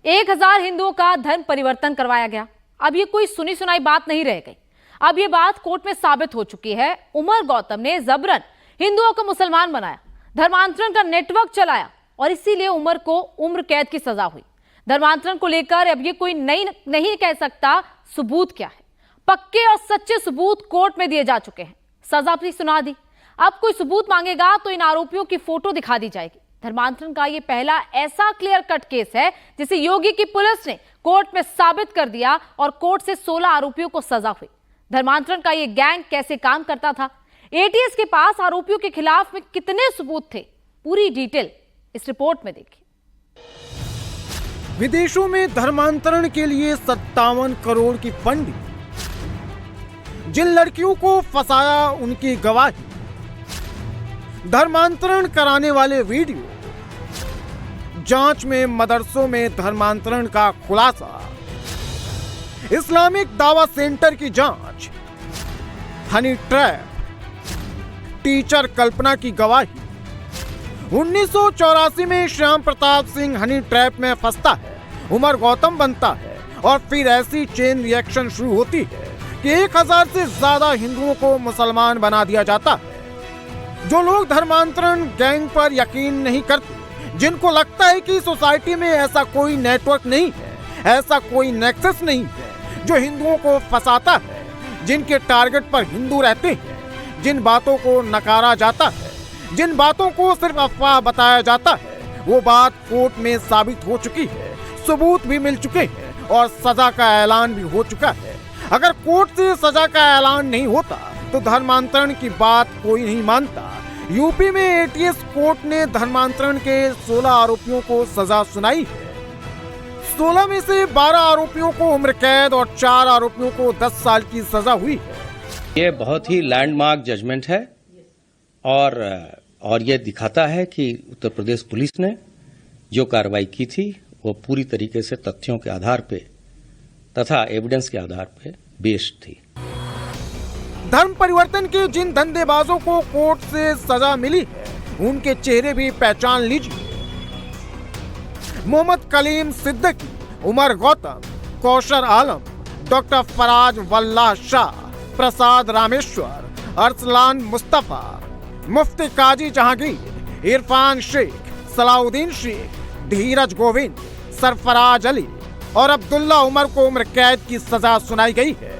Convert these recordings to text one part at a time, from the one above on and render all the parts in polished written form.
1000 हिंदुओं का धर्म परिवर्तन करवाया गया। अब ये कोई सुनी सुनाई बात नहीं रह गई। अब ये बात कोर्ट में साबित हो चुकी है। उमर गौतम ने जबरन हिंदुओं को मुसलमान बनाया, धर्मांतरण का नेटवर्क चलाया और इसीलिए उमर को उम्र कैद की सजा हुई। धर्मांतरण को लेकर अब ये कोई नहीं कह सकता सबूत क्या है। पक्के और सच्चे सबूत कोर्ट में दिए जा चुके हैं। सजा भी सुना दी। अब कोई सबूत मांगेगा तो इन आरोपियों की फोटो दिखा दी जाएगी। धर्मांतरण का ये पहला ऐसा क्लियर कट केस है जिसे योगी की पुलिस ने कोर्ट में साबित कर दिया और कोर्ट से 16 आरोपियों को सजा हुई। धर्मांतरण का ये गैंग कैसे काम करता था, एटीएस के पास आरोपियों के खिलाफ में कितने सबूत थे, पूरी डिटेल इस रिपोर्ट में देखिए। विदेशों में धर्मांतरण के लिए 57 करोड़ की फंडिंग, जिन लड़कियों को फंसाया उनकी गवाही, धर्मांतरण कराने वाले वीडियो, जांच में मदरसों में धर्मांतरण का खुलासा, इस्लामिक दावा सेंटर की जांच, हनी ट्रैप, टीचर कल्पना की गवाही। 1984 में श्याम प्रताप सिंह हनी ट्रैप में फंसता है, उमर गौतम बनता है और फिर ऐसी चेन रिएक्शन शुरू होती है कि 1000 से ज्यादा हिंदुओं को मुसलमान बना दिया जाता है। जो लोग धर्मांतरण गैंग पर यकीन नहीं करते, जिनको लगता है कि सोसाइटी में ऐसा कोई नेटवर्क नहीं है, ऐसा कोई नेक्सस नहीं है जो हिंदुओं को फंसाता है, जिनके टारगेट पर हिंदू रहते हैं, जिन बातों को नकारा जाता है, जिन बातों को सिर्फ अफवाह बताया जाता है, वो बात कोर्ट में साबित हो चुकी है, सबूत भी मिल चुके हैं और सजा का ऐलान भी हो चुका है। अगर कोर्ट से सजा का ऐलान नहीं होता तो धर्मांतरण की बात कोई नहीं मानता। यूपी में एटीएस कोर्ट ने धर्मांतरण के 16 आरोपियों को सजा सुनाई है। 16 में से 12 आरोपियों को उम्र कैद और 4 आरोपियों को 10 साल की सजा हुई है। ये बहुत ही लैंडमार्क जजमेंट है और ये दिखाता है कि उत्तर प्रदेश पुलिस ने जो कार्रवाई की थी वो पूरी तरीके से तथ्यों के आधार पे तथा एविडेंस के आधार पे बेस्ड थी। धर्म परिवर्तन के जिन धंधेबाजों को कोर्ट से सजा मिली है, उनके चेहरे भी पहचान लीजिए। मोहम्मद कलीम सिद्दीकी, उमर गौतम, कौशर आलम, डॉक्टर फराज वल्लाह शाह, प्रसाद रामेश्वर, अरसलान मुस्तफा, मुफ्ती काजी जहांगीर, इरफान शेख, सलाउद्दीन शेख, धीरज गोविंद, सरफराज अली और अब्दुल्ला उमर को उम्र कैद की सजा सुनाई गई है।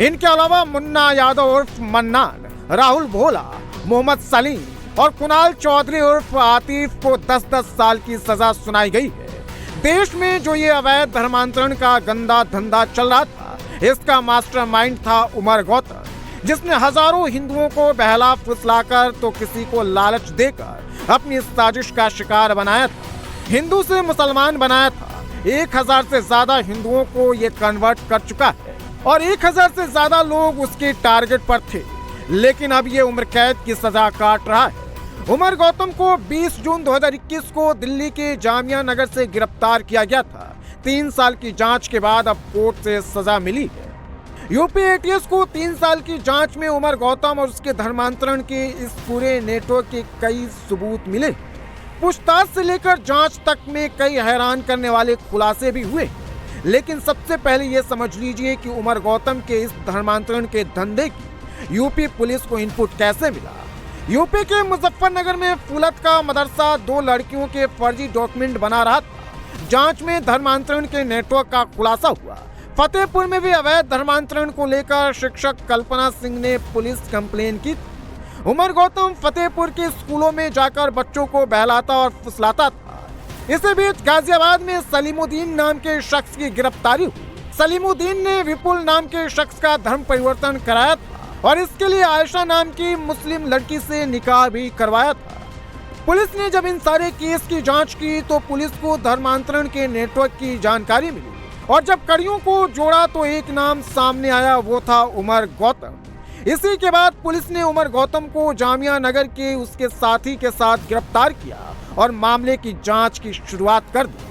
इनके अलावा मुन्ना यादव उर्फ मन्नान, राहुल भोला, मोहम्मद सलीम और कुणाल चौधरी उर्फ आतिफ को 10-10 साल की सजा सुनाई गई है। देश में जो ये अवैध धर्मांतरण का गंदा धंधा चल रहा था, इसका मास्टरमाइंड था उमर गौतम, जिसने हजारों हिंदुओं को बहला फुसलाकर तो किसी को लालच देकर अपनी साजिश का शिकार बनाया था, हिंदू से मुसलमान बनाया था। 1000 से ज्यादा हिंदुओं को ये कन्वर्ट कर चुका है और 1000 से ज्यादा लोग उसके टारगेट पर थे, लेकिन अब ये उम्र कैद की सजा काट रहा है। उमर गौतम को 20 जून 2021 को दिल्ली के जामिया नगर से गिरफ्तार किया गया था। 3 साल की जांच के बाद अब कोर्ट से सजा मिली है। यूपी एटीएस को 3 साल की जांच में उमर गौतम और उसके धर्मांतरण के इस पूरे नेटवर्क के कई सबूत मिले। पूछताछ से लेकर जांच तक में कई हैरान करने वाले खुलासे भी हुए। लेकिन सबसे पहले ये समझ लीजिए कि उमर गौतम के इस धर्मांतरण के धंधे की यूपी पुलिस को इनपुट कैसे मिला। यूपी के मुजफ्फरनगर में फुलत का मदरसा 2 लड़कियों के फर्जी डॉक्यूमेंट बना रहा था। जांच में धर्मांतरण के नेटवर्क का खुलासा हुआ। फतेहपुर में भी अवैध धर्मांतरण को लेकर शिक्षक कल्पना सिंह ने पुलिस कंप्लेन की। उमर गौतम फतेहपुर के स्कूलों में जाकर बच्चों को बहलाता और फुसलाता था। इसी बीच गाजियाबाद में सलीमुद्दीन नाम के शख्स की गिरफ्तारी हुई। सलीमुद्दीन ने विपुल नाम के शख्स का धर्म परिवर्तन कराया था और इसके लिए आयशा नाम की मुस्लिम लड़की से निकाह भी करवाया था। पुलिस ने जब इन सारे केस की जांच की तो पुलिस को धर्मांतरण के नेटवर्क की जानकारी मिली और जब कड़ियों को जोड़ा तो एक नाम सामने आया, वो था उमर गौतम। इसी के बाद पुलिस ने उमर गौतम को जामिया नगर के उसके साथी के साथ गिरफ्तार किया और मामले की जांच की शुरुआत कर दी।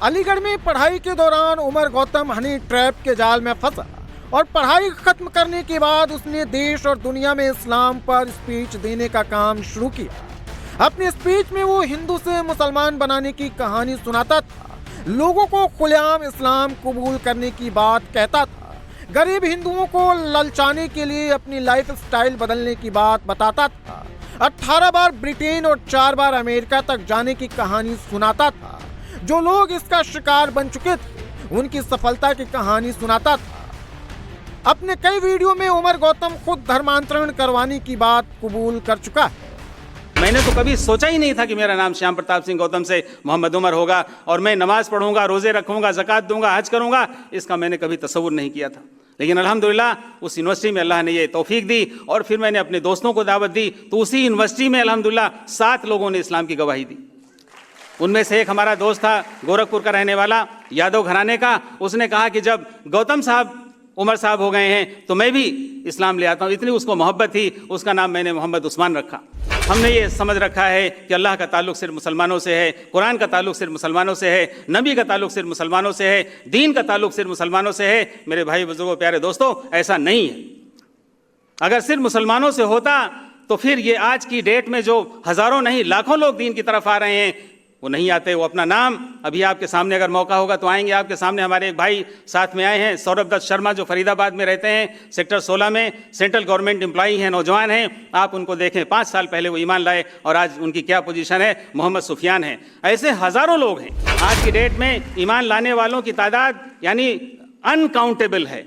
अलीगढ़ में पढ़ाई के दौरान उमर गौतम हनी ट्रैप के जाल में फंसा और पढ़ाई खत्म करने के बाद उसने देश और दुनिया में इस्लाम पर स्पीच देने का काम शुरू किया। अपनी स्पीच में वो हिंदू से मुसलमान बनाने की कहानी सुनाता था, लोगों को खुलेआम इस्लाम कबूल करने की बात कहता था, गरीब हिंदुओं को ललचाने के लिए अपनी लाइफ स्टाइल बदलने की बात बताता था, 18 बार ब्रिटेन और 4 बार अमेरिका तक जाने की कहानी सुनाता था, जो लोग इसका शिकार बन चुके थे उनकी सफलता की कहानी सुनाता था। अपने कई वीडियो में उमर गौतम खुद धर्मांतरण करवाने की बात कबूल कर चुका है। मैंने तो कभी सोचा ही नहीं था कि मेरा नाम श्याम प्रताप सिंह गौतम से मोहम्मद उमर होगा और मैं नमाज पढ़ूंगा, रोजे रखूंगा, ज़कात दूंगा, हज करूंगा, इसका मैंने कभी तसव्वुर नहीं किया था। लेकिन अल्हम्दुलिल्लाह उस यूनिवर्सिटी में अल्लाह ने ये तौफीक दी और फिर मैंने अपने दोस्तों को दावत दी, तो उसी यूनिवर्सिटी में अल्हम्दुलिल्लाह 7 लोगों ने इस्लाम की गवाही दी। उनमें से एक हमारा दोस्त था गोरखपुर का रहने वाला, यादव घराने का। उसने कहा कि जब गौतम साहब उमर साहब हो गए हैं तो मैं भी इस्लाम ले आता हूँ। इतनी उसको मोहब्बत थी, उसका नाम मैंने मोहम्मद उस्मान रखा। हमने ये समझ रखा है कि अल्लाह का ताल्लुक सिर्फ मुसलमानों से है, कुरान का ताल्लुक सिर्फ मुसलमानों से है, नबी का ताल्लुक सिर्फ मुसलमानों से है, दीन का ताल्लुक सिर्फ मुसलमानों से है। मेरे भाई बुजुर्गों, प्यारे दोस्तों, ऐसा नहीं है। अगर सिर्फ मुसलमानों से होता तो फिर ये आज की डेट में जो हजारों नहीं लाखों लोग दीन की तरफ आ रहे हैं वो नहीं आते। वो अपना नाम अभी आपके सामने अगर मौका होगा तो आएंगे आपके सामने। हमारे एक भाई साथ में आए हैं, सौरभ दत्त शर्मा, जो फरीदाबाद में रहते हैं, सेक्टर 16 में, सेंट्रल गवर्नमेंट एम्प्लॉई हैं, नौजवान हैं। आप उनको देखें, 5 साल पहले वो ईमान लाए और आज उनकी क्या पोजीशन है। मोहम्मद सुफियान है। ऐसे हजारों लोग हैं। आज की डेट में ईमान लाने वालों की तादाद यानी अनकाउंटेबल है।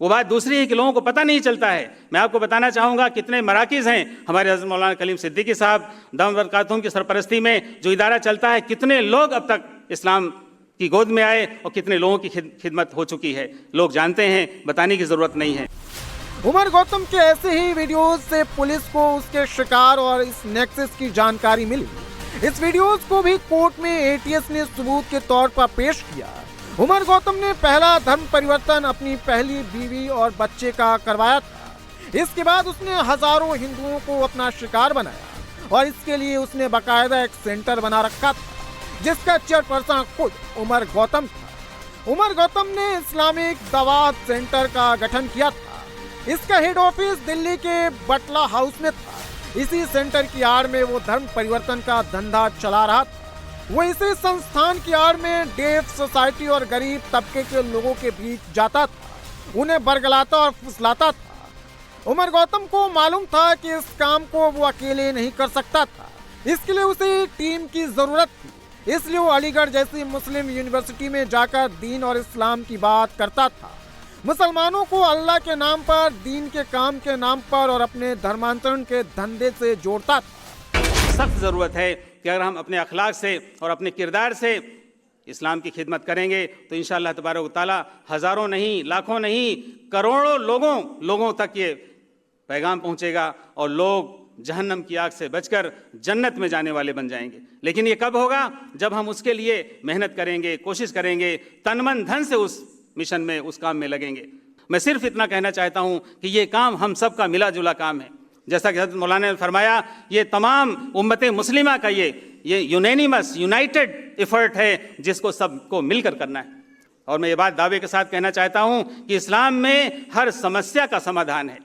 वो बात दूसरी है कि लोगों को पता नहीं चलता है। मैं आपको बताना चाहूँगा कितने मराकिज़ हैं हमारे हज़रत मौलाना कलीम सिद्दीकी साहब दामद बरकातुहुम की सरपरस्ती में जो इदारा चलता है, कितने लोग अब तक इस्लाम की गोद में आए और कितने लोगों की खिदमत हो चुकी है। लोग जानते हैं, बताने की ज़रूरत नहीं है। उमर गौतम के ऐसे ही वीडियोस से पुलिस को उसके शिकार और इस नेक्सस की जानकारी मिली। इस वीडियोस को भी कोर्ट में एटीएस ने सबूत के तौर पर पेश किया। उमर गौतम ने पहला धर्म परिवर्तन अपनी पहली बीवी और बच्चे का करवाया था। इसके बाद उसने हजारों हिंदुओं को अपना शिकार बनाया और इसके लिए उसने बाकायदा एक सेंटर बना रखा था जिसका चेयरपर्सन खुद उमर गौतम था। उमर गौतम ने इस्लामिक दवात सेंटर का गठन किया था। इसका हेड ऑफिस दिल्ली के बटला हाउस में था। इसी सेंटर की आड़ में वो धर्म परिवर्तन का धंधा चला रहा था। वो इसी संस्थान की आड़ में डेफ सोसाइटी और गरीब तबके के लोगों के बीच जाता था, उन्हें बरगलाता और फुसलाता था। उमर गौतम को मालूम था कि इस काम को वो अकेले नहीं कर सकता था, इसके लिए उसे टीम की जरूरत थी। इसलिए वो अलीगढ़ जैसी मुस्लिम यूनिवर्सिटी में जाकर दीन और इस्लाम की बात करता था, मुसलमानों को अल्लाह के नाम पर, दीन के काम के नाम पर और अपने धर्मांतरण के धंधे से जोड़ता था। सख्त ज़रूरत है कि अगर हम अपने अखलाक से और अपने किरदार से इस्लाम की खिदमत करेंगे तो इंशाअल्लाह तबारक व तआला हज़ारों नहीं, लाखों नहीं, करोड़ों लोगों तक ये पैगाम पहुँचेगा और लोग जहन्नम की आग से बचकर जन्नत में जाने वाले बन जाएंगे। लेकिन ये कब होगा? जब हम उसके लिए मेहनत करेंगे, कोशिश करेंगे, तन मन धन से उस मिशन में, उस काम में लगेंगे। मैं सिर्फ इतना कहना चाहता हूँ कि ये काम हम सब का मिला जुला काम है। जैसा कि हज़रत मौलाना ने फरमाया, ये तमाम उम्मत मुस्लिमा का ये यूनैनिमस, यूनाइटेड एफर्ट है जिसको सबको मिलकर करना है। और मैं ये बात दावे के साथ कहना चाहता हूँ कि इस्लाम में हर समस्या का समाधान है।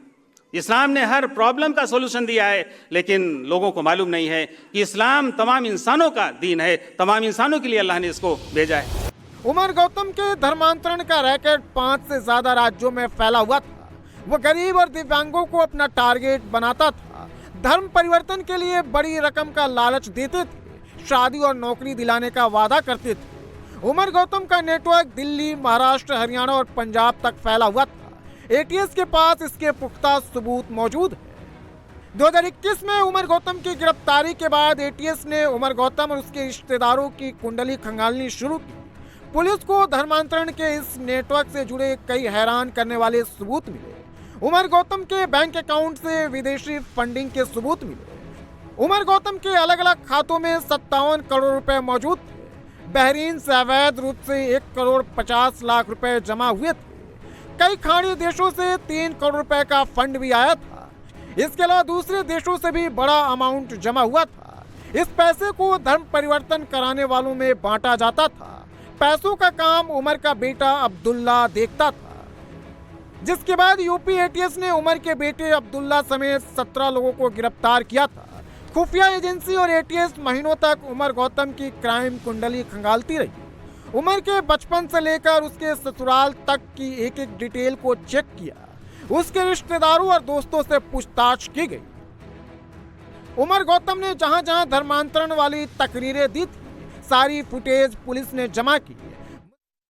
इस्लाम ने हर प्रॉब्लम का सोल्यूशन दिया है, लेकिन लोगों को मालूम नहीं है कि इस्लाम तमाम इंसानों का दीन है, तमाम इंसानों के लिए अल्लाह ने इसको भेजा है। उमर गौतम के धर्मांतरण का रैकेट 5 से ज्यादा राज्यों में फैला हुआ था। वो गरीब और दिव्यांगों को अपना टारगेट बनाता था, धर्म परिवर्तन के लिए बड़ी रकम का लालच देते थे, शादी और नौकरी दिलाने का वादा करते थे। उमर गौतम का नेटवर्क दिल्ली, महाराष्ट्र, हरियाणा और पंजाब तक फैला हुआ था। एटीएस के पास इसके पुख्ता सबूत मौजूद है। 2021 में उमर गौतम की गिरफ्तारी के बाद एटीएस ने उमर गौतम और उसके रिश्तेदारों की कुंडली खंगालनी शुरू की। पुलिस को धर्मांतरण के इस नेटवर्क से जुड़े कई हैरान करने वाले सबूत मिले। उमर गौतम के बैंक अकाउंट से विदेशी फंडिंग के सबूत मिले। उमर गौतम के अलग अलग खातों में 57 करोड़ रुपए मौजूद थे। बहरीन से अवैध रूप से 1 करोड़ 50 लाख रुपए जमा हुए थे। कई खाड़ी देशों से 3 करोड़ रुपए का फंड भी आया था। इसके अलावा दूसरे देशों से भी बड़ा अमाउंट जमा हुआ था। इस पैसे को धर्म परिवर्तन कराने वालों में बांटा जाता था। पैसों का काम उमर का बेटा अब्दुल्ला देखता था, जिसके बाद यूपी एटीएस ने उमर के बेटे अब्दुल्ला समेत 17 लोगों को गिरफ्तार किया था। खुफिया एजेंसी और एटीएस महीनों तक उमर गौतम की क्राइम कुंडली खंगालती रही। उमर के बचपन से लेकर उसके ससुराल तक की एक एक डिटेल को चेक किया। उसके रिश्तेदारों और दोस्तों से पूछताछ की गई। उमर गौतम ने जहां जहां धर्मांतरण वाली तकरीरें दी थी, सारी फुटेज पुलिस ने जमा की